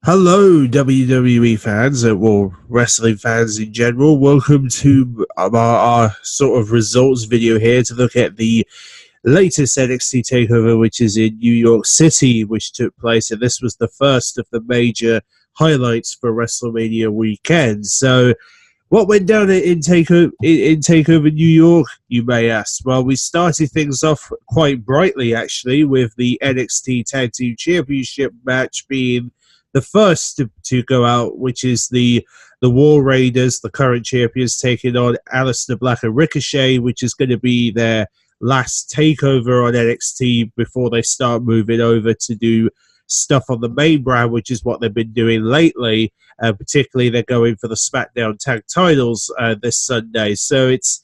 Hello, WWE fans, well, wrestling fans in general. Welcome to our sort of results video here to look at the latest NXT Takeover, which is in New York City, which took place, and this was the first of the major highlights for Wrestlemania weekend. So, what went down in Takeover New York, you may ask? Well, we started things off quite brightly, actually, with the NXT Tag Team Championship match being the first to go out, which is the War Raiders, the current champions, taking on Aleister Black and Ricochet, which is going to be their last takeover on NXT before they start moving over to do stuff on the main brand, which is what they've been doing lately. Particularly, they're going for the SmackDown tag titles this Sunday. So it's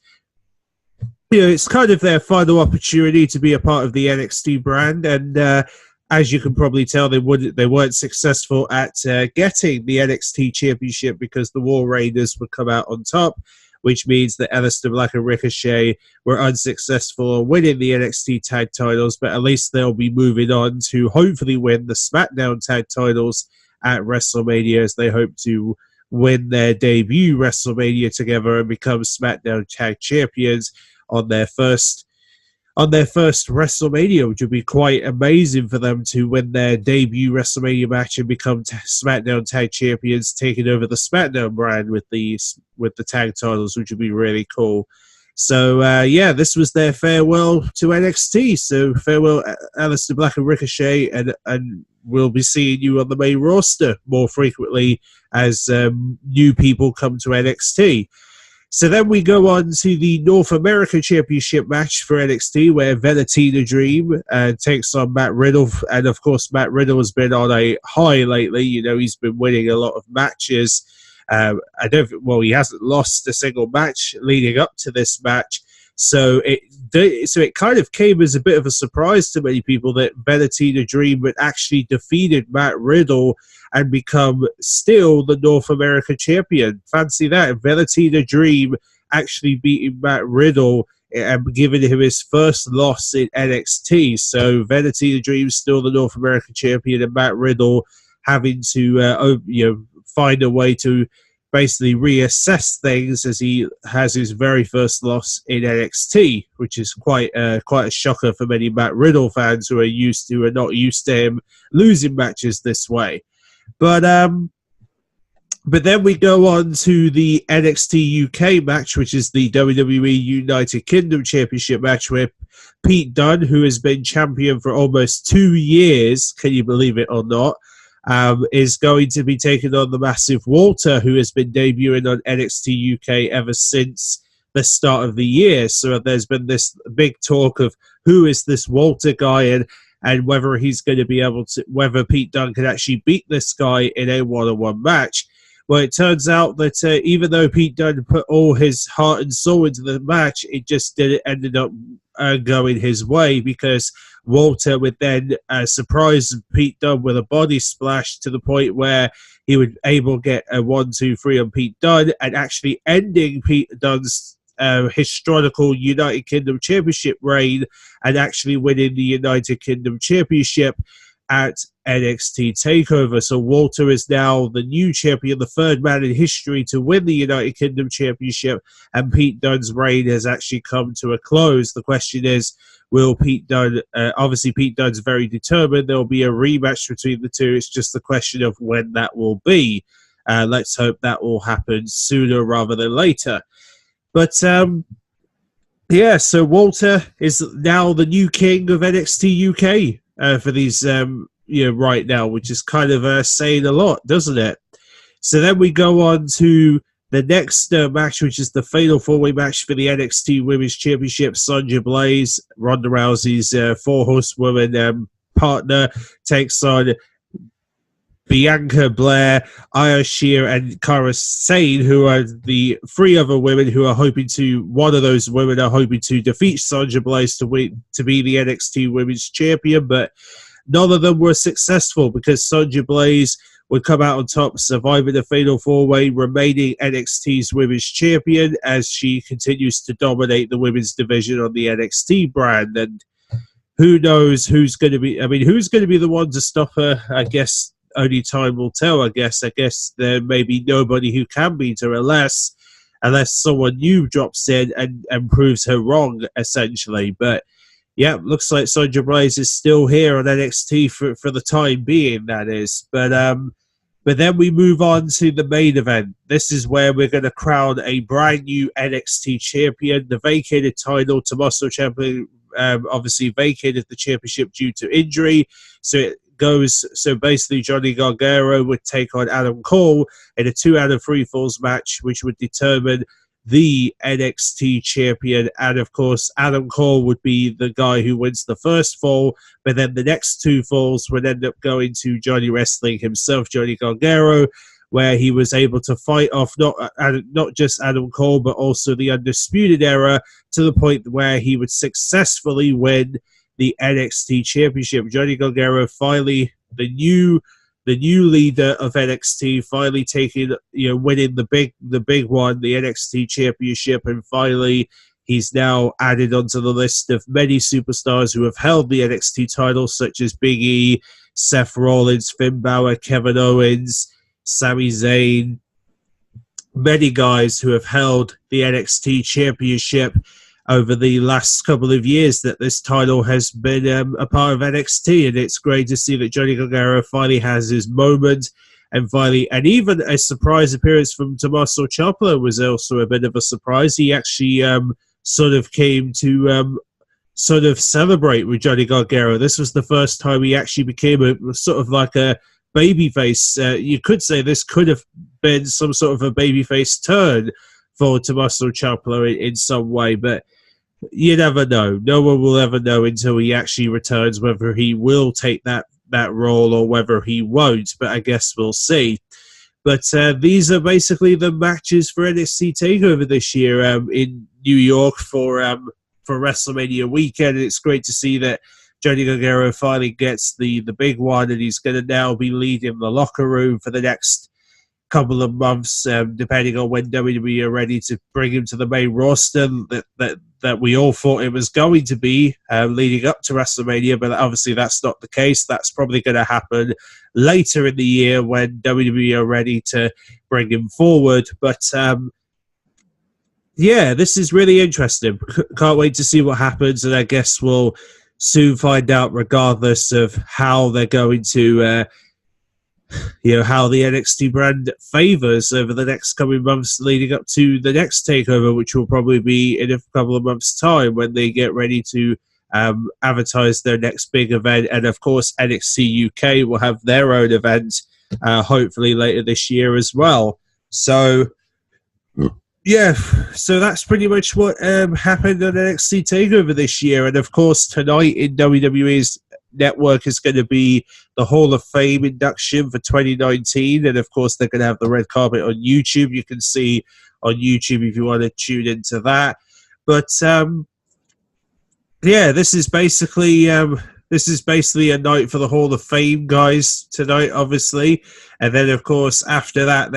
kind of their final opportunity to be a part of the NXT brand, and as you can probably tell, they weren't successful at getting the NXT Championship because the War Raiders would come out on top, which means that Aleister Black and Ricochet were unsuccessful in winning the NXT tag titles, but at least they'll be moving on to hopefully win the SmackDown tag titles at WrestleMania, as they hope to win their debut WrestleMania together and become SmackDown tag champions on their first WrestleMania, which would be quite amazing for them to win their debut WrestleMania match and become SmackDown Tag Champions, taking over the SmackDown brand with the tag titles, which would be really cool. So, this was their farewell to NXT. So, farewell, Aleister Black and Ricochet, and we'll be seeing you on the main roster more frequently as new people come to NXT. So then we go on to the North American Championship match for NXT, where Velveteen Dream takes on Matt Riddle. And, of course, Matt Riddle has been on a high lately. He's been winning a lot of matches. He hasn't lost a single match leading up to this match. So it kind of came as a bit of a surprise to many people that Velveteen Dream had actually defeated Matt Riddle and become still the North American champion. Fancy that. Velveteen Dream actually beating Matt Riddle and giving him his first loss in NXT. So Velveteen Dream still the North American champion, and Matt Riddle having to find a way to basically reassess things as he has his very first loss in NXT, which is quite a shocker for many Matt Riddle fans who are not used to him losing matches this way. But then we go on to the NXT UK match, which is the WWE United Kingdom Championship match, where Pete Dunne, who has been champion for almost 2 years, can you believe it or not, is going to be taking on the massive Walter, who has been debuting on NXT UK ever since the start of the year. So there's been this big talk of who is this Walter guy, and whether he's going to be able to, whether Pete Dunne can actually beat this guy in a one-on-one match. Well, it turns out that even though Pete Dunne put all his heart and soul into the match, it just ended up going his way, because Walter would then surprise Pete Dunne with a body splash to the point where he would able to get a 1-2-3 on Pete Dunne, and actually ending Pete Dunne's historical United Kingdom Championship reign and actually winning the United Kingdom Championship at NXT Takeover. So Walter is now the new champion, the third man in history to win the United Kingdom Championship, and Pete Dunne's reign has actually come to a close. The question is, will Pete Dunne, obviously Pete Dunne's very determined, there will be a rematch between the two. It's just the question of when that will be. Let's hope that will happen sooner rather than later. But, so Walter is now the new king of NXT UK for these, right now, which is kind of saying a lot, doesn't it? So then we go on to the next match, which is the Fatal 4-Way match for the NXT Women's Championship. Sonya Blaze, Ronda Rousey's 4-horsewoman partner, takes on Bianca Belair, Io Shirai, and Cara Sane, who are the three other women who are hoping to, one of those women are hoping to defeat Sonya Blaze to be the NXT Women's Champion, but none of them were successful because Sonya Blaze would come out on top, surviving the Fatal 4-Way, remaining NXT's Women's Champion as she continues to dominate the women's division on the NXT brand. And who knows who's going to be, who's going to be the one to stop her? I guess only time will tell, I guess. I guess there may be nobody who can beat her unless someone new drops in and proves her wrong, essentially. But yeah, looks like Sonya Blaze is still here on NXT for the time being, that is. But then we move on to the main event. This is where we're going to crown a brand new NXT champion. The vacated title, Tommaso Ciampa obviously vacated the championship due to injury. So basically Johnny Gargano would take on Adam Cole in a 2 out of 3 falls match, which would determine the NXT champion. And of course, Adam Cole would be the guy who wins the first fall, but then the next 2 falls would end up going to Johnny Wrestling himself, Johnny Gargano, where he was able to fight off not just Adam Cole, but also the Undisputed Era, to the point where he would successfully win the NXT championship. Johnny Gargano finally, the new leader of NXT, finally winning the big one, the NXT championship, and finally he's now added onto the list of many superstars who have held the NXT title, such as Big E, Seth Rollins, Finn Balor, Kevin Owens, Sami Zayn, many guys who have held the NXT championship over the last couple of years that this title has been a part of NXT, and it's great to see that Johnny Gargano finally has his moment, and even a surprise appearance from Tommaso Ciampa was also a bit of a surprise. He actually sort of came to sort of celebrate with Johnny Gargano. This was the first time he actually became a sort of like a babyface. You could say this could have been some sort of a babyface turn for Tommaso Ciampa in some way, but you never know. No one will ever know until he actually returns whether he will take that role or whether he won't, but I guess we'll see. But these are basically the matches for NXT TakeOver this year in New York for WrestleMania weekend. It's great to see that Johnny Gargano finally gets the big one, and he's going to now be leading the locker room for the next couple of months, depending on when WWE are ready to bring him to the main roster that we all thought it was going to be leading up to WrestleMania, but obviously that's not the case. That's probably going to happen later in the year when WWE are ready to bring him forward. But yeah, this is really interesting. Can't wait to see what happens, and I guess we'll soon find out, regardless of how they're going to how the NXT brand favors over the next coming months leading up to the next takeover, which will probably be in a couple of months' time when they get ready to advertise their next big event. And of course, NXT UK will have their own event, hopefully later this year as well. So, yeah, so that's pretty much what happened on NXT TakeOver this year. And of course, tonight in WWE's network is going to be the Hall of Fame induction for 2019, and of course they're going to have the red carpet on YouTube. You can see on YouTube if you want to tune into that. But yeah, this is basically a night for the Hall of Fame guys tonight, obviously, and then of course after that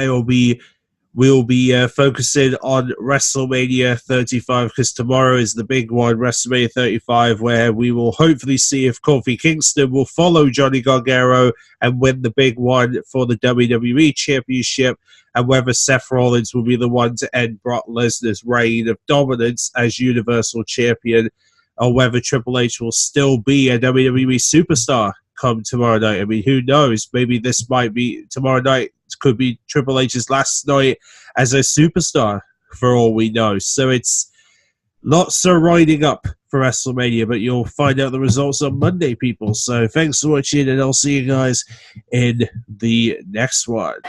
we'll be focusing on WrestleMania 35, because tomorrow is the big one, WrestleMania 35, where we will hopefully see if Kofi Kingston will follow Johnny Gargano and win the big one for the WWE Championship, and whether Seth Rollins will be the one to end Brock Lesnar's reign of dominance as Universal Champion, or whether Triple H will still be a WWE superstar come tomorrow night. I mean, who knows? Maybe this might be tomorrow night. Could be Triple H's last night as a superstar, for all we know. So it's lots of riding up for WrestleMania, but you'll find out the results on Monday, people. So thanks for watching, and I'll see you guys in the next one.